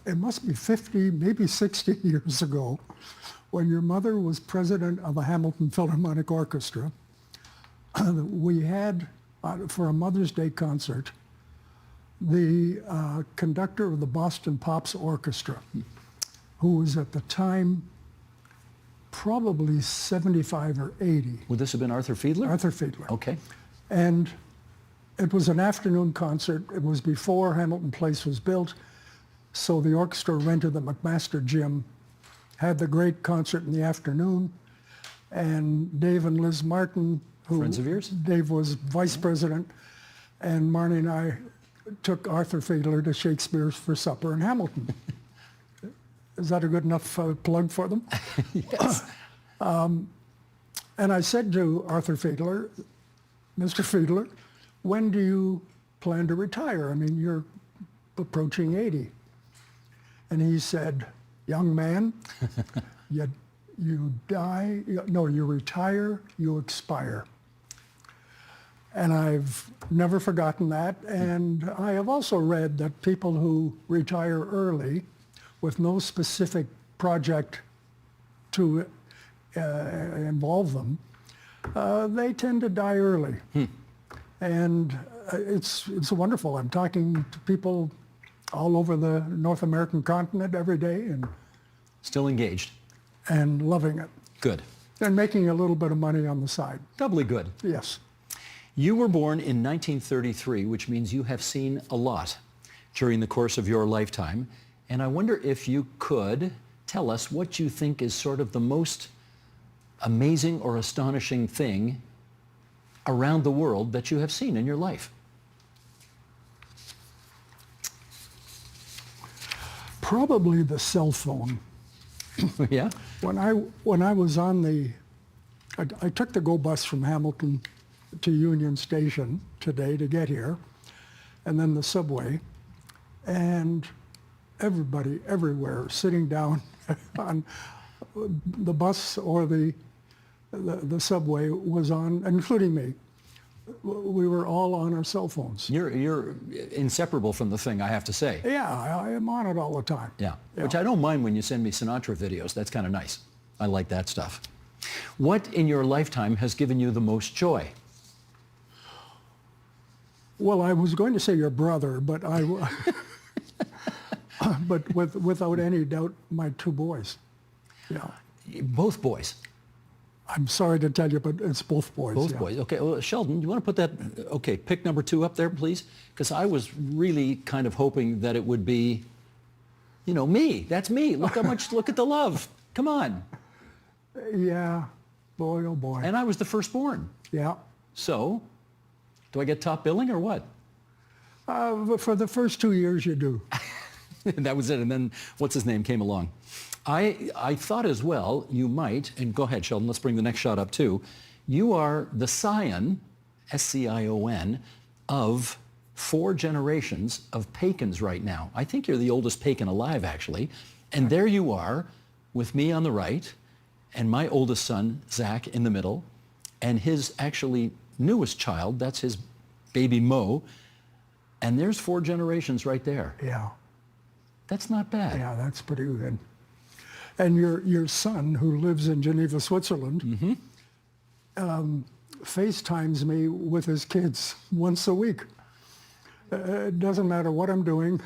it must be 50, maybe 60 years ago, when your mother was president of the Hamilton Philharmonic Orchestra. We had, for a Mother's Day concert, the conductor of the Boston Pops Orchestra, who was at the time probably 75 or 80. Would this have been Arthur Fiedler? Arthur Fiedler. Okay. And it was an afternoon concert. It was before Hamilton Place was built, so the orchestra rented the McMaster Gym, had the great concert in the afternoon, and Dave and Liz Martin, who friends of yours? Dave was vice president, and Marnie and I took Arthur Fiedler to Shakespeare's for supper in Hamilton. Is that a good enough plug for them? Yes. And I said to Arthur Fiedler, Mr. Fiedler, when do you plan to retire? I mean, you're approaching 80. And he said, young man, you die, no, you retire, you expire. And I've never forgotten that. And I have also read that people who retire early with no specific project to involve them, they tend to die early. And it's wonderful. I'm talking to people all over the North American continent every day and Still engaged. and loving it. Good. And making a little bit of money on the side. Doubly good. Yes. You were born in 1933, which means you have seen a lot during the course of your lifetime. And I wonder if you could tell us what you think is sort of the most amazing or astonishing thing around the world that you have seen in your life. Probably the cell phone. Yeah? When I was on I took the GO bus from Hamilton to Union Station today to get here, and then the subway, and everybody everywhere sitting down on the bus or the subway was on, including me, we were all on our cell phones. You're inseparable from the thing, I have to say. Yeah, I am on it all the time. Yeah, which I don't mind when you send me Sinatra videos. That's kind of nice. I like that stuff. What in your lifetime has given you the most joy? Well, I was going to say your brother, but but without any doubt, my two boys. Yeah. Both boys. I'm sorry to tell you, but it's both boys. Both yeah. boys. Okay, well, Sheldon, you want to put that, okay, pick number 2 up there, please? Because I was really kind of hoping that it would be, you know, me. That's me. Look how much, look at the love. Come on. Yeah, boy, oh boy. And I was the firstborn. Yeah. So, do I get top billing or what? For the first 2 years, you do. That was it. And then, what's his name came along. I thought as well, you might, and go ahead, Sheldon, let's bring the next shot up too. You are the scion, S-C-I-O-N, of 4 generations of Paikins right now. I think you're the oldest Paikin alive, actually. And there you are, with me on the right, and my oldest son, Zach, in the middle, and his actually newest child, that's his baby Mo, and there's 4 generations right there. Yeah. That's not bad. Yeah, that's pretty good. And your son, who lives in Geneva, Switzerland, FaceTimes me with his kids once a week. It doesn't matter what I'm doing.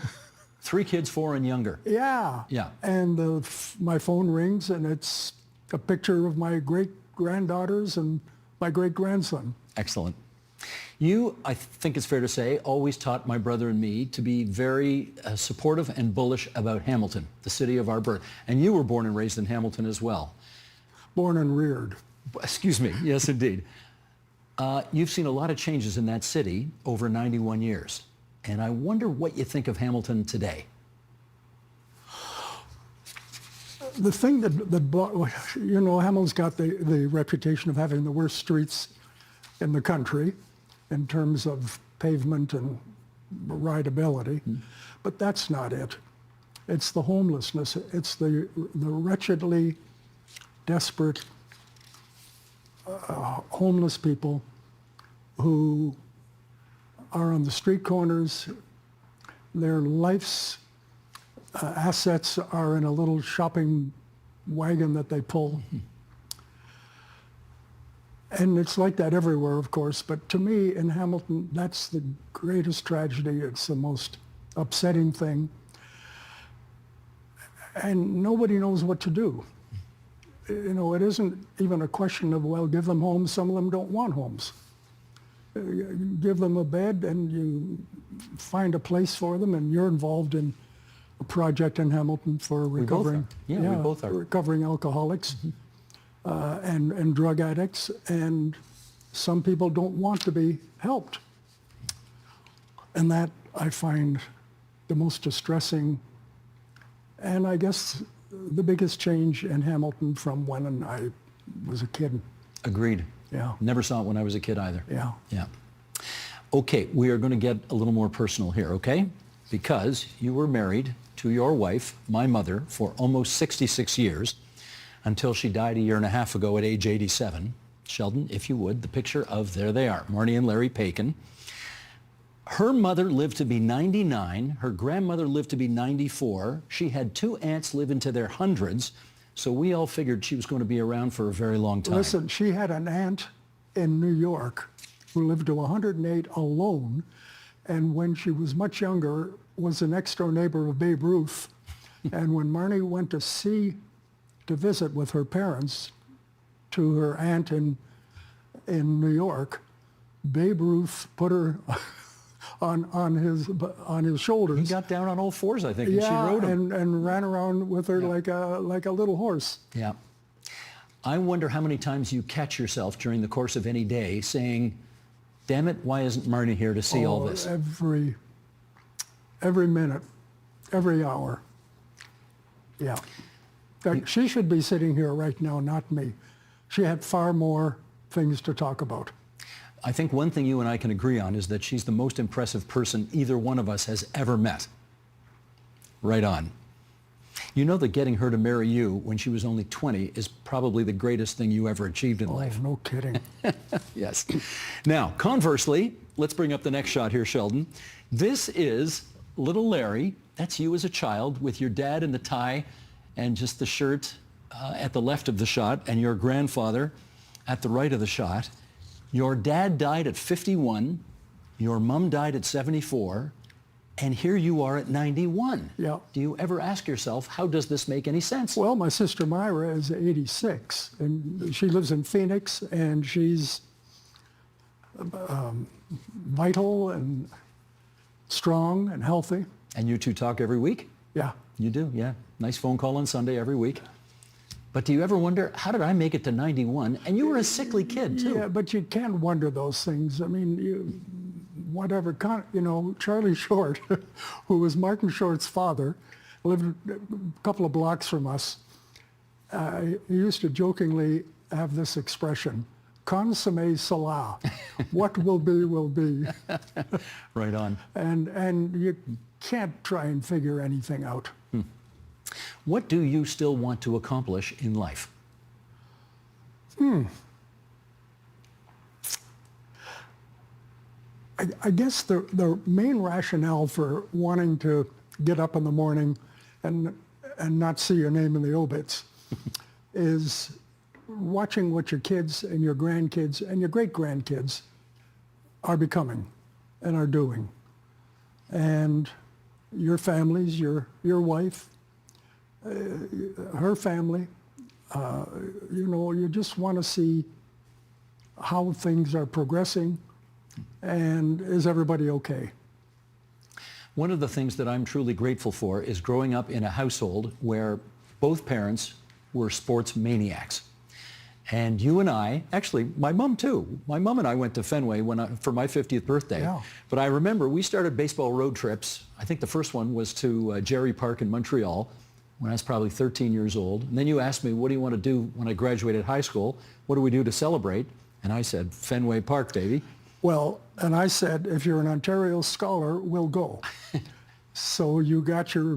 3 kids, 4 and younger. Yeah. Yeah. And my phone rings, and it's a picture of my great-granddaughters and my great-grandson. Excellent. You, I think it's fair to say, always taught my brother and me to be very supportive and bullish about Hamilton, the city of our birth. And you were born and raised in Hamilton as well. Born and reared. Excuse me. Yes, indeed. You've seen a lot of changes in that city over 91 years. And I wonder what you think of Hamilton today. The thing that you know, Hamilton's got the reputation of having the worst streets in the country in terms of pavement and rideability, but that's not it. It's the homelessness. It's the wretchedly desperate homeless people who are on the street corners. Their life's assets are in a little shopping wagon that they pull. And it's like that everywhere, of course, but to me in Hamilton, that's the greatest tragedy. It's the most upsetting thing. And nobody knows what to do. You know, it isn't even a question of, well, give them homes. Some of them don't want homes. Give them a bed and you find a place for them, and you're involved in a project in Hamilton for recovering, we both are. Recovering alcoholics. And drug addicts, and some people don't want to be helped. And that I find the most distressing, and I guess the biggest change in Hamilton from when I was a kid. Agreed. Yeah. Never saw it when I was a kid either. Yeah. Yeah. Okay, we are going to get a little more personal here, okay? Because you were married to your wife, my mother, for almost 66 years. Until she died a year and a half ago at age 87. Sheldon, if you would, the picture of, there they are, Marnie and Larry Paikin. Her mother lived to be 99. Her grandmother lived to be 94. She had 2 aunts live into their hundreds. So we all figured she was going to be around for a very long time. Listen, she had an aunt in New York who lived to 108 alone. And when she was much younger, was a next door neighbor of Babe Ruth. And when Marnie went to visit with her parents to her aunt in New York, Babe Ruth put her on his shoulders. He got down on all 4s, I think, and she rode him. and ran around with her like a little horse. Yeah. I wonder how many times you catch yourself during the course of any day saying, damn it, why isn't Marnie here to see all this? Every minute, every hour. Yeah. She should be sitting here right now, not me. She had far more things to talk about. I think one thing you and I can agree on is that she's the most impressive person either one of us has ever met. Right on. You know that getting her to marry you when she was only 20 is probably the greatest thing you ever achieved in life. No kidding. Yes. Now, conversely, let's bring up the next shot here, Sheldon. This is little Larry. That's you as a child with your dad in the tie and just the shirt at the left of the shot, and your grandfather at the right of the shot. Your dad died at 51. Your mom died at 74. And here you are at 91. Yeah. Do you ever ask yourself, how does this make any sense? Well, my sister Myra is 86, and she lives in Phoenix, and she's vital and strong and healthy. And you two talk every week? Yeah. You do, yeah. Nice phone call on Sunday every week. But do you ever wonder, how did I make it to 91? And you were a sickly kid, too. Yeah, but you can wonder those things. I mean, Charlie Short, who was Martin Short's father, lived a couple of blocks from us. He used to jokingly have this expression, consomme cela, what will be, will be. Right on. And you can't try and figure anything out. What do you still want to accomplish in life? I guess the main rationale for wanting to get up in the morning and not see your name in the obits is watching what your kids and your grandkids and your great-grandkids are becoming and are doing. And your families, your wife, her family, you just want to see how things are progressing. And is everybody okay? One of the things that I'm truly grateful for is growing up in a household where both parents were sports maniacs. And you and I, actually my mom too, my mom and I went to Fenway for my 50th birthday. Yeah. But I remember we started baseball road trips. I think the first one was to Jerry Park in Montreal when I was probably 13 years old. And then you asked me, what do you want to do when I graduated high school? What do we do to celebrate? And I said, Fenway Park, baby. Well, and I said, if you're an Ontario scholar, we'll go. So you got your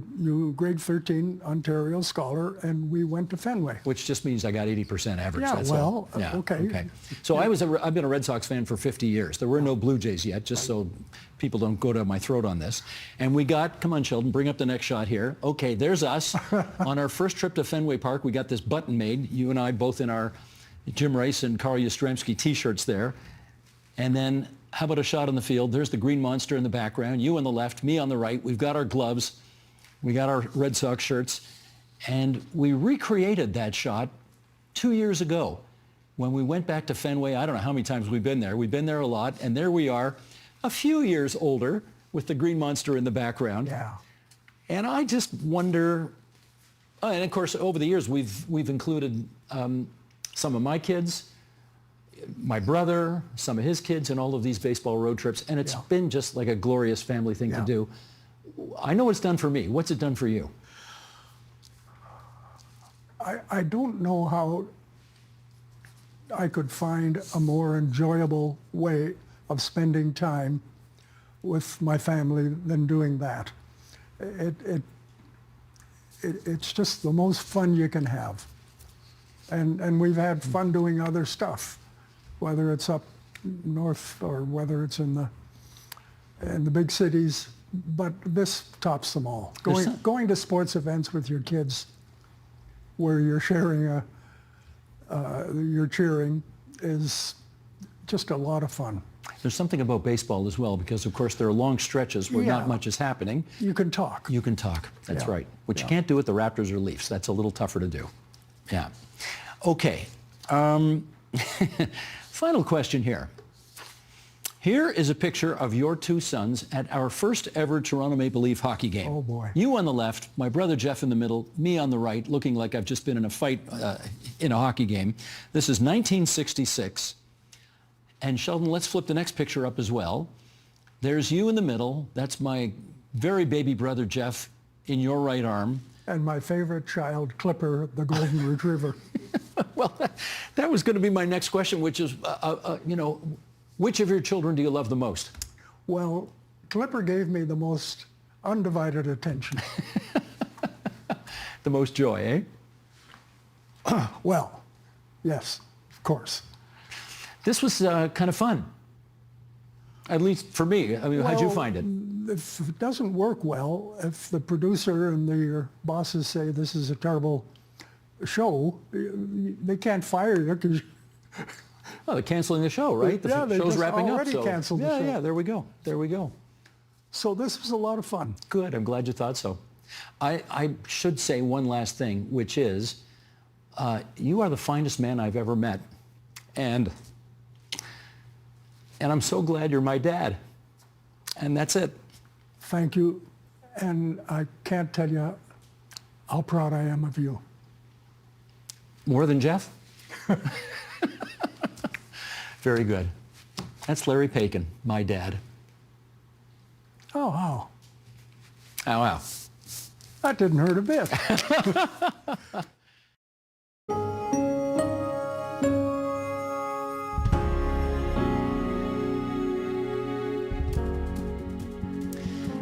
grade 13 Ontario scholar, and we went to Fenway. Which just means I got 80% average. Yeah, that's well, all. Yeah, okay. So I've been a Red Sox fan for 50 years. There were no Blue Jays yet, just so people don't go down my throat on this. And we got, come on, Sheldon, bring up the next shot here. Okay, there's us. On our first trip to Fenway Park, we got this button made, you and I both in our Jim Rice and Carl Yastrzemski t-shirts there. And then how about a shot on the field? There's the green monster in the background, you on the left, me on the right. We've got our gloves. We got our Red Sox shirts. And we recreated that shot 2 years ago when we went back to Fenway. I don't know how many times we've been there. We've been there a lot. And there we are, a few years older with the green monster in the background. Yeah. And I just wonder, and of course, over the years, we've included some of my kids, my brother, some of his kids in all of these baseball road trips, and it's been just like a glorious family thing to do. I know it's done for me. What's it done for you? I don't know how I could find a more enjoyable way of spending time with my family than doing that. It's just the most fun you can have. And we've had fun doing other stuff, whether it's up north or whether it's in the big cities, but this tops them all. Going to sports events with your kids where you're sharing you're cheering is just a lot of fun. There's something about baseball as well, because of course there are long stretches where not much is happening. You can talk. You can talk, that's right. Which you can't do with the Raptors or Leafs. That's a little tougher to do. Yeah. Okay. Final question here. Here is a picture of your two sons at our first ever Toronto Maple Leaf hockey game. Oh boy. You on the left, my brother Jeff in the middle, me on the right, looking like I've just been in a fight in a hockey game. This is 1966. And Sheldon, let's flip the next picture up as well. There's you in the middle. That's my very baby brother Jeff in your right arm. And my favorite child, Clipper, the golden retriever. Well, that was going to be my next question, which is, which of your children do you love the most? Well, Clipper gave me the most undivided attention. the most joy, eh? Well, yes, of course. This was kind of fun, at least for me. I mean, how'd you find it? If it doesn't work well, if the producer and your bosses say this is a terrible show, they can't fire you because... Oh, they're canceling the show, right? The Yeah, they show's just wrapping up. already canceled the show. Yeah, there we go. There we go. So this was a lot of fun. Good. I'm glad you thought so. I should say one last thing, which is you are the finest man I've ever met. And I'm so glad you're my dad. And that's it. Thank you. And I can't tell you how proud I am of you. More than Jeff? Very good. That's Larry Paikin, my dad. Oh, wow. Oh, wow. That didn't hurt a bit.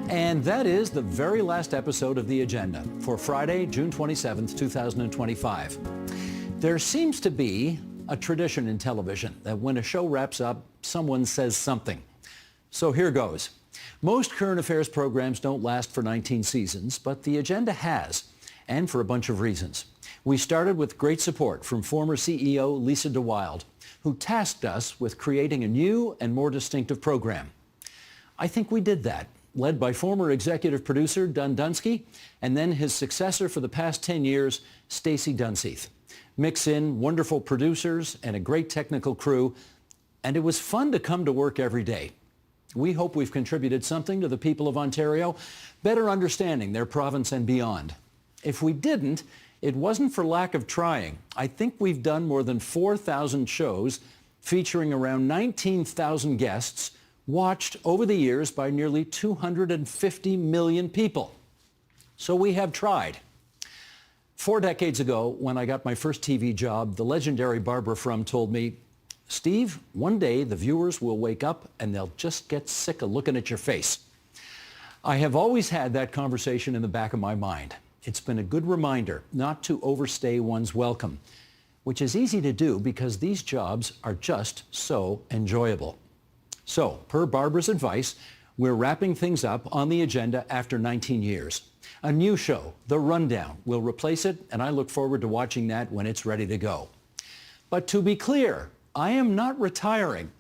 And that is the very last episode of The Agenda for Friday, June 27th, 2025. There seems to be a tradition in television that when a show wraps up, someone says something. So here goes. Most current affairs programs don't last for 19 seasons, but The Agenda has, and for a bunch of reasons. We started with great support from former CEO Lisa DeWilde, who tasked us with creating a new and more distinctive program. I think we did that, led by former executive producer Don Dunsky, and then his successor for the past 10 years, Stacey Dunseith. Mix in wonderful producers and a great technical crew, and it was fun to come to work every day. We hope we've contributed something to the people of Ontario, better understanding their province and beyond. If we didn't, it wasn't for lack of trying. I think we've done more than 4,000 shows featuring around 19,000 guests, watched over the years by nearly 250 million people. So we have tried. 4 decades ago, when I got my first TV job, the legendary Barbara Frum told me, "Steve, one day the viewers will wake up and they'll just get sick of looking at your face." I have always had that conversation in the back of my mind. It's been a good reminder not to overstay one's welcome, which is easy to do because these jobs are just so enjoyable. So, per Barbara's advice, we're wrapping things up on The Agenda after 19 years. A new show, The Rundown, will replace it, and I look forward to watching that when it's ready to go. But to be clear, I am not retiring.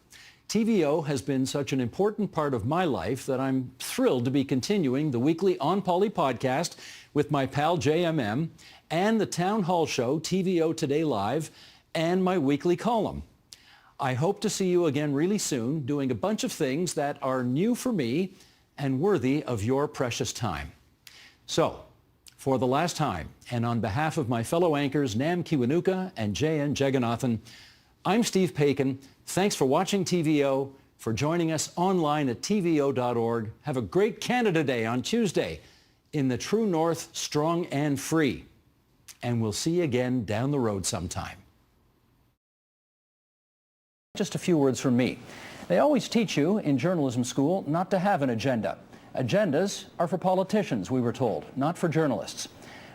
TVO has been such an important part of my life that I'm thrilled to be continuing the weekly On Poly podcast with my pal JMM and the town hall show TVO Today Live and my weekly column. I hope to see you again really soon doing a bunch of things that are new for me and worthy of your precious time. So, for the last time, and on behalf of my fellow anchors Nam Kiwanuka and Jayan Jagannathan, I'm Steve Paikin. Thanks for watching TVO, for joining us online at tvo.org. Have a great Canada Day on Tuesday in the true North, strong and free. And we'll see you again down the road sometime. Just a few words from me. They always teach you in journalism school not to have an agenda. Agendas are for politicians, we were told, not for journalists.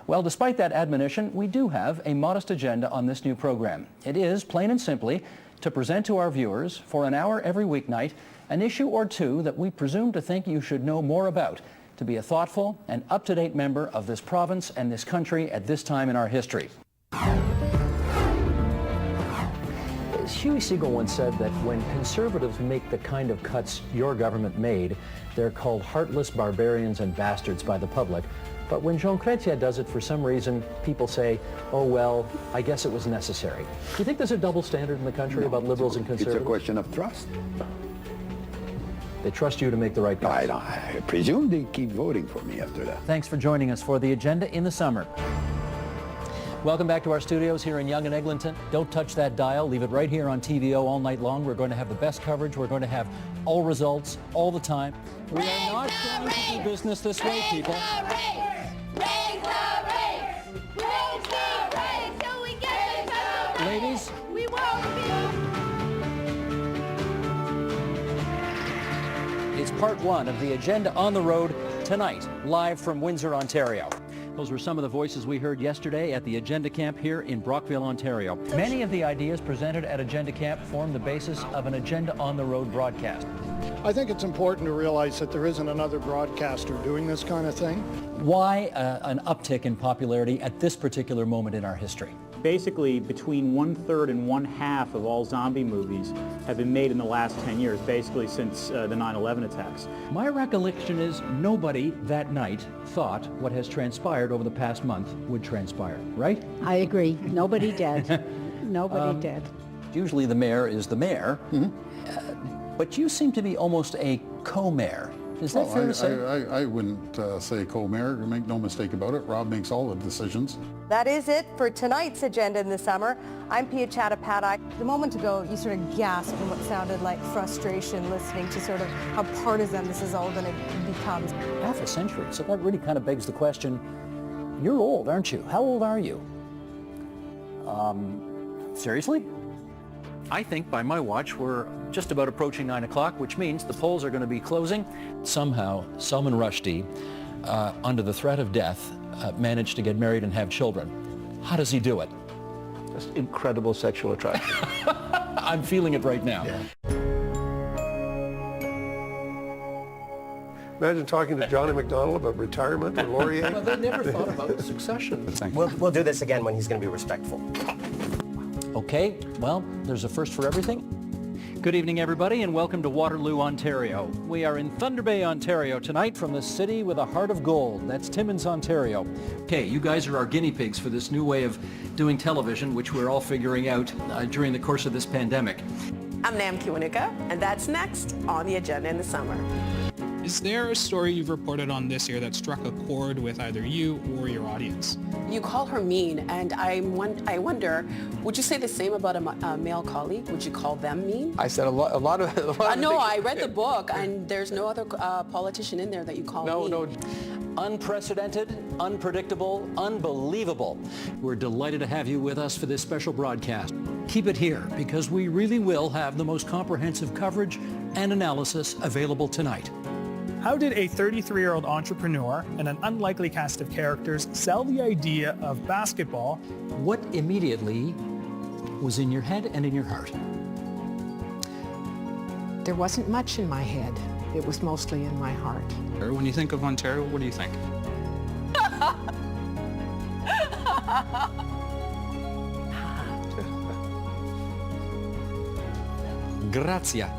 Well, despite that admonition, we do have a modest agenda on this new program. It is, plain and simply, to present to our viewers, for an hour every weeknight, an issue or two that we presume to think you should know more about, to be a thoughtful and up-to-date member of this province and this country at this time in our history. Huey Segal once said that when conservatives make the kind of cuts your government made, they're called heartless barbarians and bastards by the public. But when Jean Chrétien does it for some reason, people say, oh, well, I guess it was necessary. Do you think there's a double standard in the country about liberals and conservatives? It's a question of trust. They trust you to make the right cuts. I presume they keep voting for me after that. Thanks for joining us for The Agenda in the summer. Welcome back to our studios here in Yonge and Eglinton. Don't touch that dial. Leave it right here on TVO all night long. We're going to have the best coverage. We're going to have all results all the time. We are not going to do business this way, people. Raise the rates! Raise the rates! So we get the Ladies, we won't it's part one of The Agenda on the road tonight, live from Windsor, Ontario. Those were some of the voices we heard yesterday at the Agenda Camp here in Brockville, Ontario. Many of the ideas presented at Agenda Camp form the basis of an Agenda on the Road broadcast. I think it's important to realize that there isn't another broadcaster doing this kind of thing. Why an uptick in popularity at this particular moment in our history? Basically, between 1/3 and 1/2 of all zombie movies have been made in the last 10 years, basically since the 9/11 attacks. My recollection is nobody that night thought what has transpired over the past month would transpire, right? I agree. Nobody did. Nobody did. Usually the mayor is the mayor, but you seem to be almost a co-mayor. Is that fair to say? I wouldn't say co-mayor. Make no mistake about it. Rob makes all the decisions. That is it for tonight's Agenda in the Summer. I'm Pia Chattopadhyay. A moment ago, you sort of gasped in what sounded like frustration listening to sort of how partisan this is all going to become. Half a century. So that really kind of begs the question, you're old, aren't you? How old are you? Seriously? I think by my watch we're just about approaching 9 o'clock, which means the polls are going to be closing. Somehow, Salman Rushdie, under the threat of death, managed to get married and have children. How does he do it? Just incredible sexual attraction. I'm feeling it right now. Yeah. Imagine talking to Johnny McDonald about retirement or Laurier. Well, they never thought about succession. We'll do this again when he's going to be respectful. Okay, well, there's a first for everything. Good evening, everybody, and welcome to Waterloo, Ontario. We are in Thunder Bay, Ontario tonight from the city with a heart of gold. That's Timmins, Ontario. Okay, you guys are our guinea pigs for this new way of doing television, which we're all figuring out during the course of this pandemic. I'm Nam Kiwanuka, and that's next on the Agenda in the Summer. Is there a story you've reported on this year that struck a chord with either you or your audience? You call her mean, and I wonder, would you say the same about a male colleague? Would you call them mean? I said a lot of No, I read the book, and there's no other politician in there that you call mean. No. Unprecedented, unpredictable, unbelievable. We're delighted to have you with us for this special broadcast. Keep it here, because we really will have the most comprehensive coverage and analysis available tonight. How did a 33-year-old entrepreneur and an unlikely cast of characters sell the idea of basketball? What immediately was in your head and in your heart? There wasn't much in my head. It was mostly in my heart. When you think of Ontario, what do you think? Grazia.